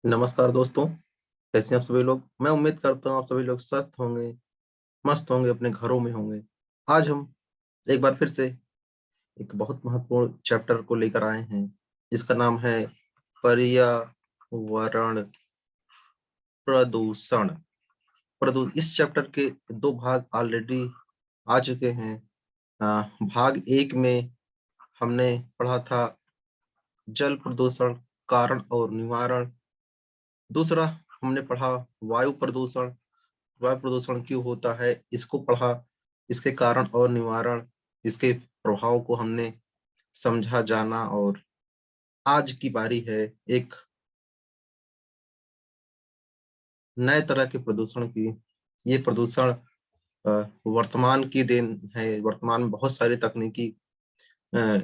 नमस्कार दोस्तों, कैसे हैं आप सभी लोग। मैं उम्मीद करता हूँ आप सभी लोग स्वस्थ होंगे, मस्त होंगे, अपने घरों में होंगे। आज हम एक बार फिर से एक बहुत महत्वपूर्ण चैप्टर को लेकर आए हैं, जिसका नाम है पर्यावरण प्रदूषण। इस चैप्टर के दो भाग ऑलरेडी आ चुके हैं। भाग एक में हमने पढ़ा था जल प्रदूषण, कारण और निवारण। दूसरा हमने पढ़ा वायु प्रदूषण। वायु प्रदूषण क्यों होता है इसको पढ़ा, इसके कारण और निवारण, इसके प्रभाव को हमने समझा जाना। और आज की बारी है एक नए तरह के प्रदूषण की। ये प्रदूषण अ, वर्तमान की देन है। वर्तमान में बहुत सारी तकनीकी अ,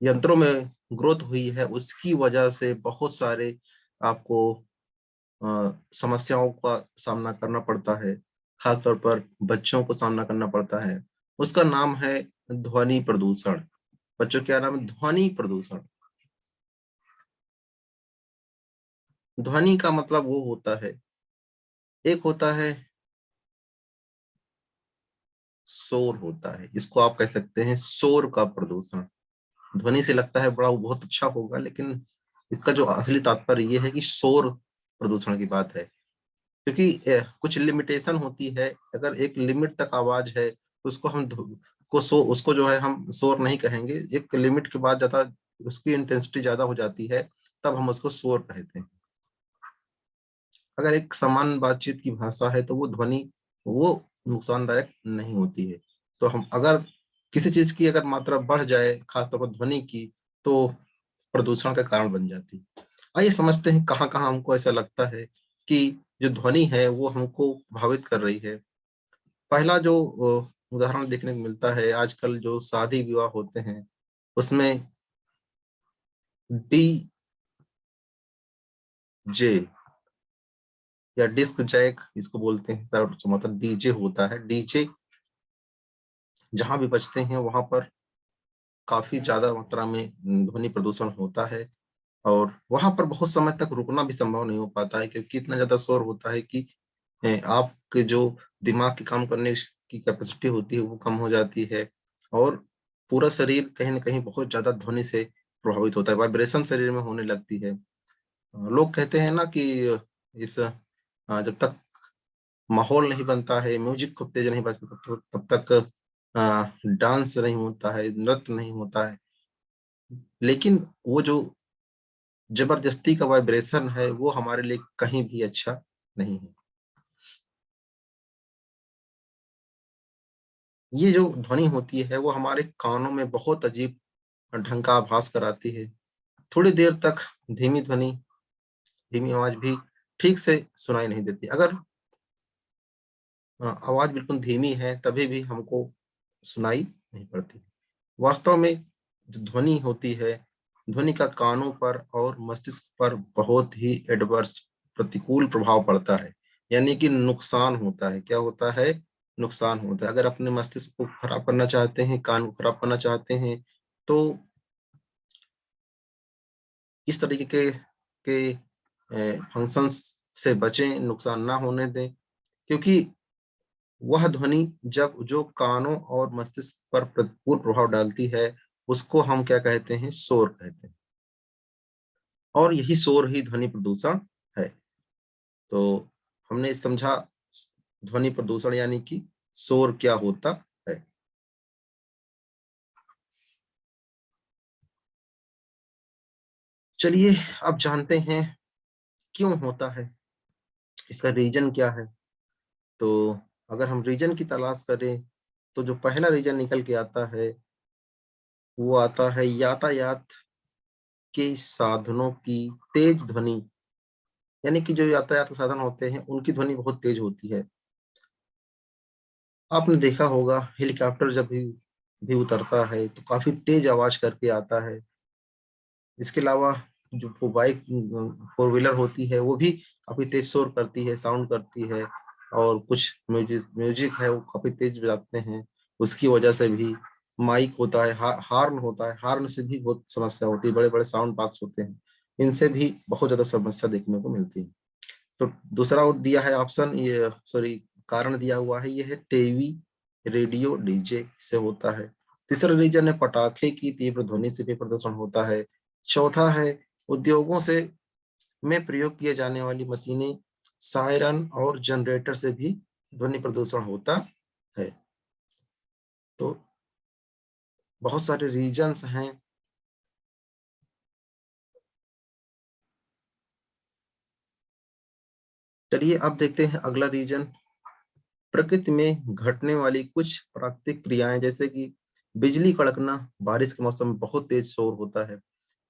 यंत्रों में ग्रोथ हुई है, उसकी वजह से बहुत सारे आपको समस्याओं का सामना करना पड़ता है। खासतौर पर बच्चों को सामना करना पड़ता है। उसका नाम है ध्वनि प्रदूषण। बच्चों क्या नाम है? ध्वनि प्रदूषण। ध्वनि का मतलब वो होता है, एक होता है शोर होता है, इसको आप कह सकते हैं शोर का प्रदूषण। ध्वनि से लगता है बड़ा बहुत अच्छा होगा, लेकिन इसका जो असली तात्पर्य ये है कि शोर प्रदूषण की बात है। क्योंकि कुछ लिमिटेशन होती है। अगर एक लिमिट तक आवाज है तो उसको हम उसको जो है हम शोर नहीं कहेंगे। एक लिमिट के बाद ज्यादा उसकी इंटेंसिटी ज्यादा हो जाती है, तब हम उसको शोर कहते हैं। अगर एक समान बातचीत की भाषा है तो वो ध्वनि वो नुकसानदायक नहीं होती है। तो हम अगर किसी चीज की अगर मात्रा बढ़ जाए, खासतौर पर ध्वनि की, तो प्रदूषण का कारण बन जाती है। आइए समझते हैं कहाँ कहाँ हमको ऐसा लगता है कि जो ध्वनि है वो हमको प्रभावित कर रही है। पहला जो उदाहरण देखने को मिलता है, आजकल जो शादी विवाह होते हैं उसमें डीजे या डिस्क जैक इसको बोलते हैं सर, मतलब डीजे होता है। डीजे जहां भी बजते हैं वहां पर काफी ज्यादा मात्रा में ध्वनि प्रदूषण होता है। और वहां पर बहुत समय तक रुकना भी संभव नहीं हो पाता है, क्योंकि इतना ज्यादा शोर होता है कि आपके जो दिमाग के काम करने की कैपेसिटी होती है वो कम हो जाती है। और पूरा शरीर कहीं ना कहीं बहुत ज्यादा ध्वनि से प्रभावित होता है, वाइब्रेशन शरीर में होने लगती है। लोग कहते हैं ना कि इस जब तक माहौल नहीं बनता है, म्यूजिक खूब तेज नहीं बजता, तब तक डांस नहीं होता है, नृत्य नहीं होता है। लेकिन वो जो जबरदस्ती का वाइब्रेशन है वो हमारे लिए कहीं भी अच्छा नहीं है। ये जो ध्वनि होती है वो हमारे कानों में बहुत अजीब ढंग का आभास कराती है। थोड़ी देर तक धीमी ध्वनि, धीमी आवाज भी ठीक से सुनाई नहीं देती। अगर आवाज बिल्कुल धीमी है तभी भी हमको सुनाई नहीं पड़ती। वास्तव में जो ध्वनि होती है, ध्वनि का कानों पर और मस्तिष्क पर बहुत ही एडवर्स प्रतिकूल प्रभाव पड़ता है। यानी कि नुकसान होता है। क्या होता है? नुकसान होता है। अगर अपने मस्तिष्क को खराब करना चाहते हैं, कान को खराब करना चाहते हैं, तो इस तरीके के फंक्शंस से बचें, नुकसान ना होने दें। क्योंकि वह ध्वनि जब जो कानों और मस्तिष्क पर प्रतिकूल प्रभाव डालती है, उसको हम क्या कहते हैं? शोर कहते हैं। और यही शोर ही ध्वनि प्रदूषण है। तो हमने समझा ध्वनि प्रदूषण यानी कि शोर क्या होता है। चलिए अब जानते हैं क्यों होता है, इसका रीजन क्या है। तो अगर हम रीजन की तलाश करें तो जो पहला रीजन निकल के आता है वो आता है यातायात के साधनों की तेज ध्वनि। यानी कि जो यातायात के साधन होते हैं उनकी ध्वनि बहुत तेज होती है। आपने देखा होगा हेलीकॉप्टर जब भी उतरता है तो काफी तेज आवाज करके आता है। इसके अलावा जो वो बाइक फोर व्हीलर होती है वो भी काफी तेज शोर करती है, साउंड करती है। और कुछ म्यूजिक म्यूजिक है वो काफी तेज बजाते हैं। उसकी वजह से भी माइक होता है, हार्न होता है, हार्न से भी बहुत समस्या होती है। बड़े बड़े साउंड बॉक्स होते हैं, इनसे भी बहुत ज्यादा समस्या देखने को मिलती है। तो दूसरा दिया है ऑप्शन, ये सॉरी कारण दिया हुआ है, ये है टीवी, रेडियो, डीजे से होता है। तीसरा रीजन है पटाखे की तीव्र ध्वनि से भी प्रदूषण होता है। चौथा है उद्योगों से में प्रयोग किए जाने वाली मशीनें, सायरन और जनरेटर से भी ध्वनि प्रदूषण होता है। तो बहुत सारे रीजन्स हैं। चलिए अब देखते हैं अगला रीजन, प्रकृति में घटने वाली कुछ प्राकृतिक क्रियाएं, जैसे कि बिजली कड़कना। बारिश के मौसम में बहुत तेज शोर होता है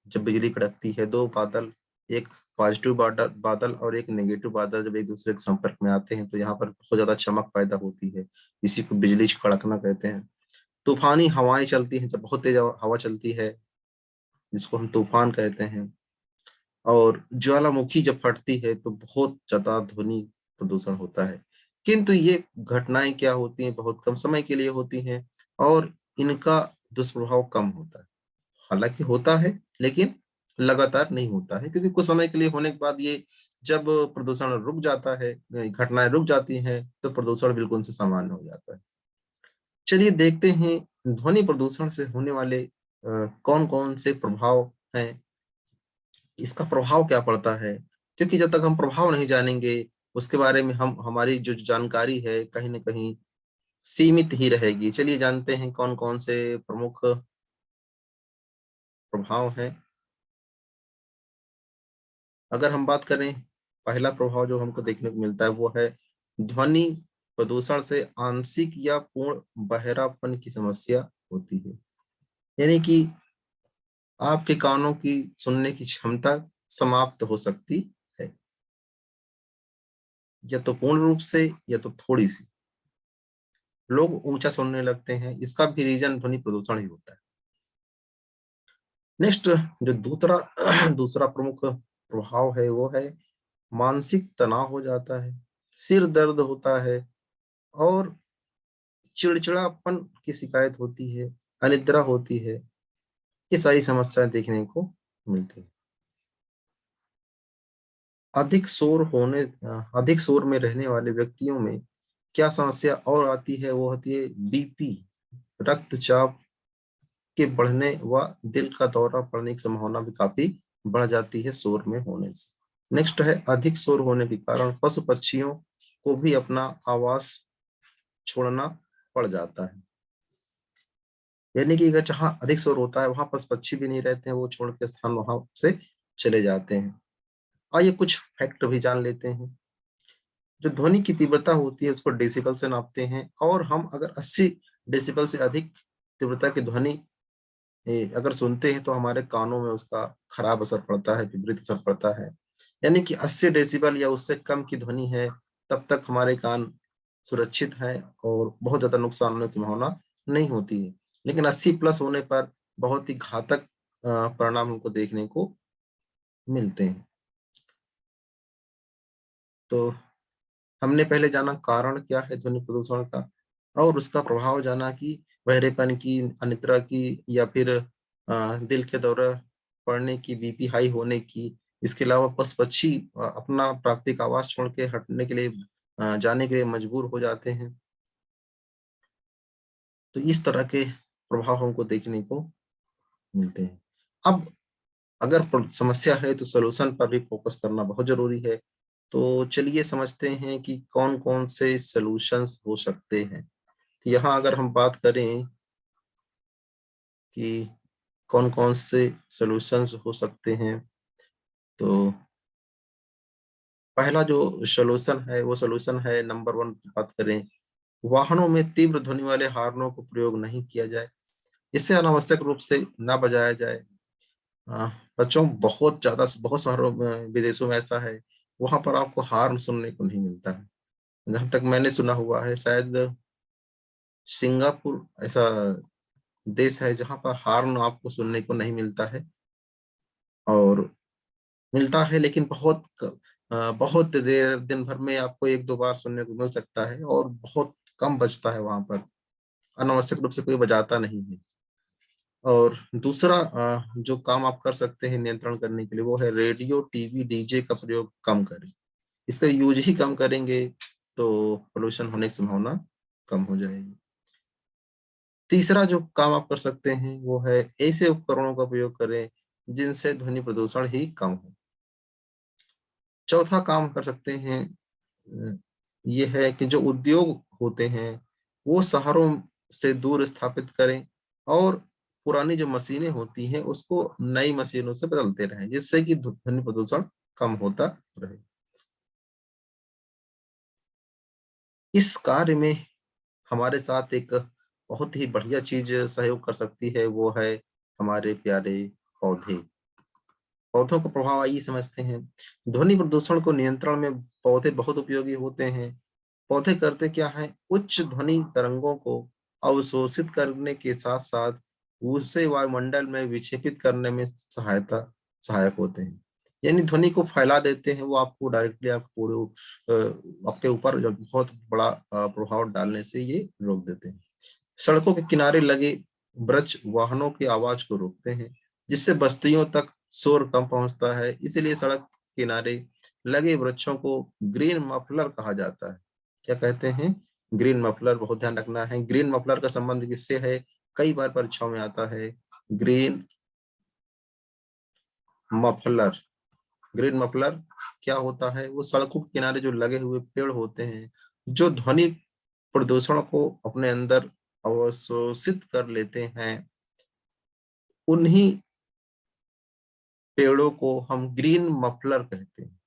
जब बिजली कड़कती है। दो बादल, एक पॉजिटिव बादल बादल और एक नेगेटिव बादल जब एक दूसरे के संपर्क में आते हैं तो यहाँ पर बहुत ज्यादा चमक पैदा होती है, इसी को बिजली कड़कना कहते हैं। तूफानी हवाएं चलती हैं, जब बहुत तेज हवा चलती है जिसको हम तूफान कहते हैं। और ज्वालामुखी जब फटती है तो बहुत ज्यादा ध्वनि प्रदूषण होता है। किंतु ये घटनाएं क्या होती हैं, बहुत कम समय के लिए होती हैं और इनका दुष्प्रभाव कम होता है। हालांकि होता है लेकिन लगातार नहीं होता है, क्योंकि कुछ समय के लिए होने के बाद ये जब प्रदूषण रुक जाता है, घटनाएं रुक जाती हैं, तो प्रदूषण बिल्कुल से सामान्य हो जाता है। चलिए देखते हैं ध्वनि प्रदूषण से होने वाले कौन कौन से प्रभाव हैं, इसका प्रभाव क्या पड़ता है। क्योंकि जब तक हम प्रभाव नहीं जानेंगे उसके बारे में हम हमारी जो जानकारी है कहीं ना कहीं सीमित ही रहेगी। चलिए जानते हैं कौन कौन से प्रमुख प्रभाव हैं। अगर हम बात करें, पहला प्रभाव जो हमको देखने को मिलता है वो है ध्वनि प्रदूषण से आंशिक या पूर्ण बहरापन की समस्या होती है। यानी कि आपके कानों की सुनने की क्षमता समाप्त हो सकती है, या तो पूर्ण रूप से या तो थोड़ी सी। लोग ऊंचा सुनने लगते हैं, इसका भी रीजन ध्वनि प्रदूषण ही होता है। नेक्स्ट जो दूसरा दूसरा प्रमुख प्रभाव है वो है मानसिक तनाव हो जाता है, सिर दर्द होता है और चिड़चिड़ापन की शिकायत होती है, अनिद्रा होती है। ये सारी समस्याएं देखने को मिलती है। अधिक शोर में रहने वाले व्यक्तियों में क्या समस्या और आती है, वो होती है बीपी, रक्तचाप के बढ़ने व दिल का दौरा पड़ने की संभावना भी काफी बढ़ जाती है शोर में होने से। नेक्स्ट है अधिक शोर होने के कारण पशु पक्षियों को भी अपना आवास छोड़ना पड़ जाता है। यानी कि अगर जहाँ अधिक शोर होता है वहां पशु पक्षी भी नहीं रहते हैं, वो छोड़ के स्थान वहां से चले जाते हैं। आइए कुछ फैक्ट भी जान लेते हैं। जो ध्वनि की तीव्रता होती है उसको डेसिबल से नापते हैं, और हम अगर 80 डेसिबल से अधिक तीव्रता की ध्वनि अगर सुनते हैं तो हमारे कानों में उसका खराब असर पड़ता है, विपरीत असर पड़ता है। यानी कि 80 डेसिबल या उससे कम की ध्वनि है तब तक हमारे कान सुरक्षित है और बहुत ज्यादा नुकसान होने की संभावना नहीं होती है। लेकिन 80 प्लस होने पर बहुत ही घातक परिणाम हमको देखने को मिलते हैं। तो हमने पहले जाना कारण क्या है ध्वनि प्रदूषण का, और उसका प्रभाव जाना कि बहरेपन की, अनिद्रा की, या फिर दिल के दौरे पड़ने की, बीपी हाई होने की। इसके अलावा पशु पक्षी अपना प्राकृतिक आवास छोड़ के हटने के लिए जाने के लिए मजबूर हो जाते हैं। तो इस तरह के प्रभाव हमको देखने को मिलते हैं। अब अगर समस्या है तो सोल्यूशन पर भी फोकस करना बहुत जरूरी है। तो चलिए समझते हैं कि कौन कौन से सॉल्यूशंस हो सकते हैं। तो यहाँ अगर हम बात करें कि कौन कौन से सॉल्यूशंस हो सकते हैं, तो पहला जो सॉल्यूशन है वो सॉल्यूशन है नंबर 1 की बात करें, वाहनों में तीव्र ध्वनि वाले हार्नों को प्रयोग नहीं किया जाए। इससे अनावश्यक रूप से ना बजाया जाए। अ, बच्चों बहुत शहरों में, विदेशों में ऐसा है, वहां पर आपको हार्न सुनने को नहीं मिलता है। जहां तक मैंने सुना हुआ है, शायद सिंगापुर ऐसा देश है जहां पर हार्न आपको सुनने को नहीं मिलता है, और मिलता है लेकिन बहुत देर, दिन भर में आपको एक दो बार सुनने को मिल सकता है, और बहुत कम बजता है वहां पर, अनावश्यक रूप से कोई बजाता नहीं है। और दूसरा जो काम आप कर सकते हैं नियंत्रण करने के लिए वो है रेडियो, टीवी, डीजे का प्रयोग कम करें। इसका यूज ही कम करेंगे तो पोल्यूशन होने की संभावना कम हो जाएगी। तीसरा जो काम आप कर सकते हैं वो है ऐसे उपकरणों का उपयोग करें जिनसे ध्वनि प्रदूषण ही कम हो। चौथा काम कर सकते हैं ये है कि जो उद्योग होते हैं वो शहरों से दूर स्थापित करें और पुरानी जो मशीनें होती हैं उसको नई मशीनों से बदलते रहें जिससे कि ध्वनि प्रदूषण कम होता रहे। इस कार्य में हमारे साथ एक बहुत ही बढ़िया चीज सहयोग कर सकती है वो है हमारे प्यारे पौधे। पौधों का प्रभाव आइए समझते हैं। ध्वनि प्रदूषण को नियंत्रण में पौधे बहुत उपयोगी होते हैं। पौधे करते क्या है, उच्च ध्वनि तरंगों को अवशोषित करने के साथ साथ उसे वायुमंडल में विक्षेपित करने में सहायक होते हैं। यानी ध्वनि को फैला देते हैं, वो आपको डायरेक्टली आपके ऊपर बहुत बड़ा प्रभाव डालने से ये रोक देते हैं। सड़कों के किनारे लगे वृक्ष वाहनों की आवाज को रोकते हैं जिससे बस्तियों तक शोर कम पहुंचता है। इसीलिए सड़क किनारे लगे वृक्षों को ग्रीन मफलर कहा जाता है। क्या कहते हैं? Green muffler. बहुत ध्यान रखना है, ग्रीन मफलर का संबंध किससे है? कई बार परीक्षाओं में आता है। ग्रीन मफलर, ग्रीन मफलर क्या होता है? वो सड़कों के किनारे जो लगे हुए पेड़ होते हैं जो ध्वनि प्रदूषण को अपने अंदर अवशोषित कर लेते हैं, उन्हीं पेड़ों को हम ग्रीन मफलर कहते हैं।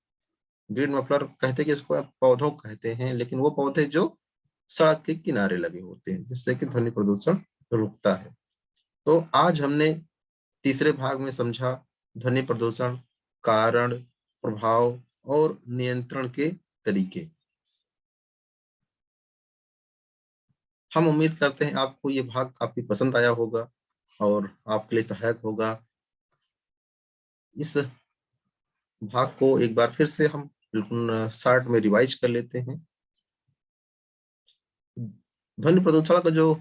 ग्रीन मफलर कहते कि इसको आप पौधों कहते हैं, लेकिन वो पौधे जो सड़क के किनारे लगे होते हैं जिससे कि ध्वनि प्रदूषण रुकता है। तो आज हमने तीसरे भाग में समझा ध्वनि प्रदूषण, कारण, प्रभाव और नियंत्रण के तरीके। हम उम्मीद करते हैं आपको ये भाग काफी पसंद आया होगा और आपके लिए सहायक होगा। इस भाग को एक बार फिर से हम शॉर्ट में रिवाइज कर लेते हैं। ध्वनि प्रदूषण का जो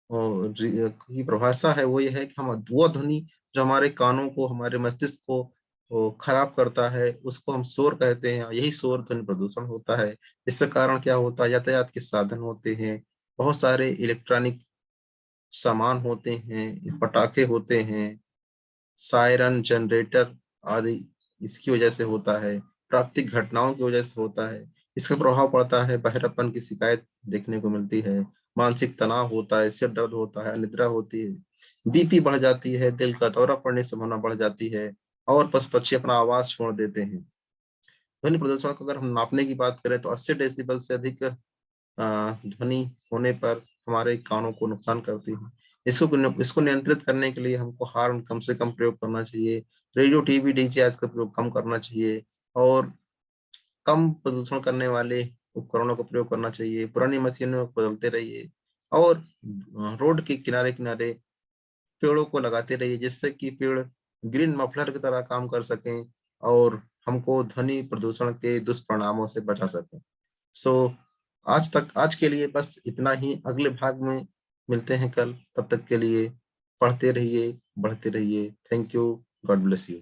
की परिभाषा है वो ये है कि हम वो ध्वनि जो हमारे कानों को, हमारे मस्तिष्क को खराब करता है उसको हम शोर कहते हैं। यही शोर ध्वनि प्रदूषण होता है। इससे कारण क्या होता है? यातायात के साधन होते हैं, बहुत सारे इलेक्ट्रॉनिक सामान होते हैं, पटाखे होते हैं, सायरन, जनरेटर आदि इसकी वजह से होता है। प्राकृतिक घटनाओं की वजह से होता है। इसका प्रभाव पड़ता है, बहरापन की शिकायत देखने को मिलती है, मानसिक तनाव होता है, सिर दर्द होता है, निद्रा होती है, बीपी बढ़ जाती है, दिल का दौरा पड़ने की संभावना बढ़ जाती है और पशु पक्षी अपना आवाज छोड़ देते हैं। ध्वनि प्रदूषण को अगर हम नापने की बात करें तो 80 डेसिबल से अधिक ध्वनि होने पर हमारे कानों को नुकसान करती है। इसको नियंत्रित करने के लिए हमको हॉर्न कम से कम प्रयोग करना चाहिए, रेडियो, टीवी, डीजे आज का प्रयोग कम करना चाहिए और कम प्रदूषण करने वाले उपकरणों का प्रयोग करना चाहिए। पुरानी मशीनों को बदलते रहिए और रोड के किनारे किनारे पेड़ों को लगाते रहिए जिससे कि पेड़ ग्रीन मफलर की तरह काम कर सकें और हमको ध्वनि प्रदूषण के दुष्परिणामों से बचा सकें। सो आज के लिए बस इतना ही। अगले भाग में मिलते हैं कल। तब तक के लिए पढ़ते रहिए, बढ़ते रहिए। Thank you. God bless you.